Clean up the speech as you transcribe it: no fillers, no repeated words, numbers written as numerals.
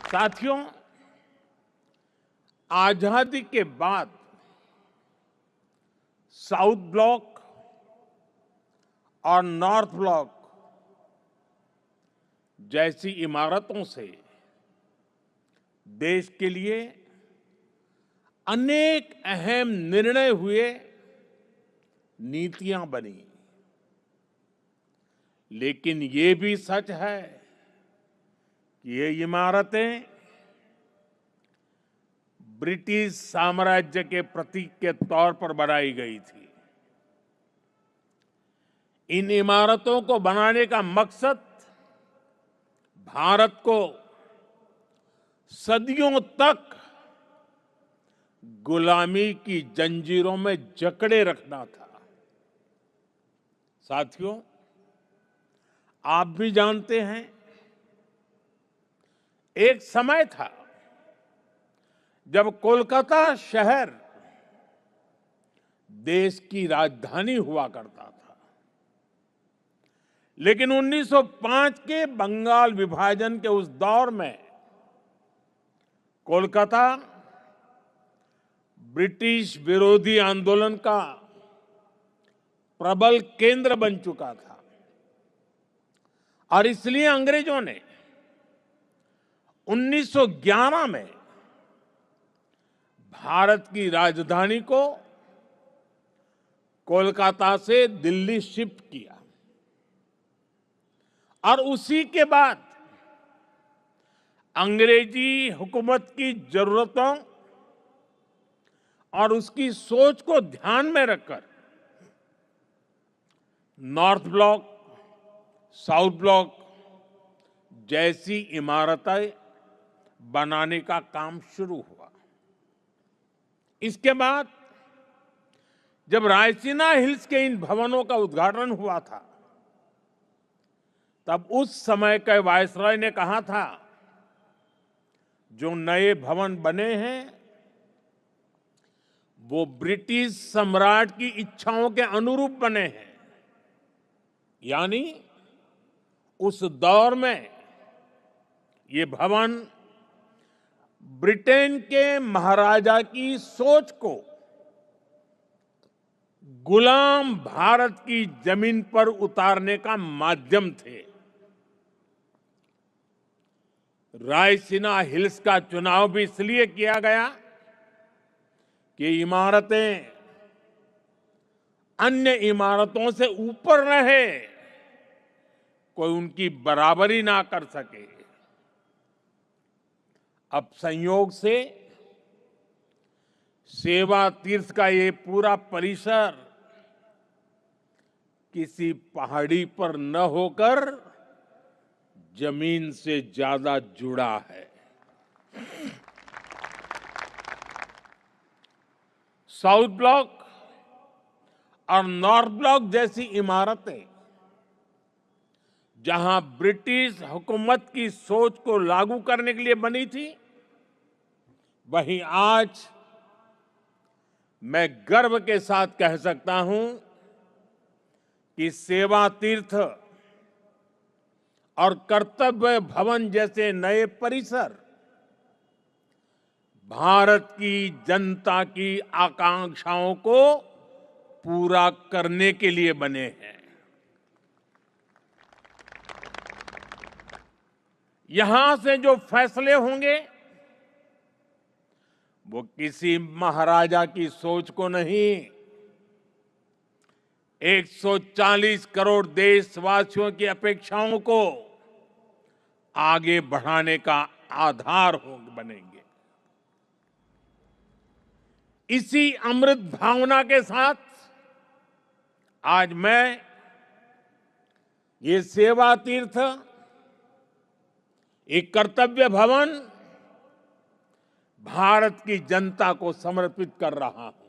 साथियों, आजादी के बाद साउथ ब्लॉक और नॉर्थ ब्लॉक जैसी इमारतों से देश के लिए अनेक अहम निर्णय हुए, नीतियां बनी। लेकिन ये भी सच है कि ये इमारतें ब्रिटिश साम्राज्य के प्रतीक के तौर पर बनाई गई थी। इन इमारतों को बनाने का मकसद भारत को सदियों तक गुलामी की जंजीरों में जकड़े रखना था। साथियों, आप भी जानते हैं, एक समय था जब कोलकाता शहर देश की राजधानी हुआ करता था। लेकिन 1905 के बंगाल विभाजन के उस दौर में कोलकाता ब्रिटिश विरोधी आंदोलन का प्रबल केंद्र बन चुका था और इसलिए अंग्रेजों ने 1911 में भारत की राजधानी को कोलकाता से दिल्ली शिफ्ट किया और उसी के बाद अंग्रेजी हुकूमत की जरूरतों और उसकी सोच को ध्यान में रखकर नॉर्थ ब्लॉक, साउथ ब्लॉक जैसी इमारतें बनाने का काम शुरू हुआ। इसके बाद जब रायसीना हिल्स के इन भवनों का उद्घाटन हुआ था, तब उस समय के वायसराय ने कहा था, जो नए भवन बने हैं वो ब्रिटिश सम्राट की इच्छाओं के अनुरूप बने हैं। यानी उस दौर में ये भवन ब्रिटेन के महाराजा की सोच को गुलाम भारत की जमीन पर उतारने का माध्यम थे। रायसीना हिल्स का चुनाव भी इसलिए किया गया कि इमारतें अन्य इमारतों से ऊपर रहे, कोई उनकी बराबरी ना कर सके। अब संयोग से सेवा तीर्थ का ये पूरा परिसर किसी पहाड़ी पर न होकर जमीन से ज्यादा जुड़ा है। साउथ ब्लॉक और नॉर्थ ब्लॉक जैसी इमारतें जहां ब्रिटिश हुकूमत की सोच को लागू करने के लिए बनी थी, वहीं आज मैं गर्व के साथ कह सकता हूं कि सेवा तीर्थ और कर्तव्य भवन जैसे नए परिसर भारत की जनता की आकांक्षाओं को पूरा करने के लिए बने हैं। यहां से जो फैसले होंगे वो किसी महाराजा की सोच को नहीं, 140 करोड़ देशवासियों की अपेक्षाओं को आगे बढ़ाने का आधार बनेंगे। इसी अमृत भावना के साथ आज मैं ये सेवा तीर्थ, एक कर्तव्य भवन भारत की जनता को समर्पित कर रहा हूं।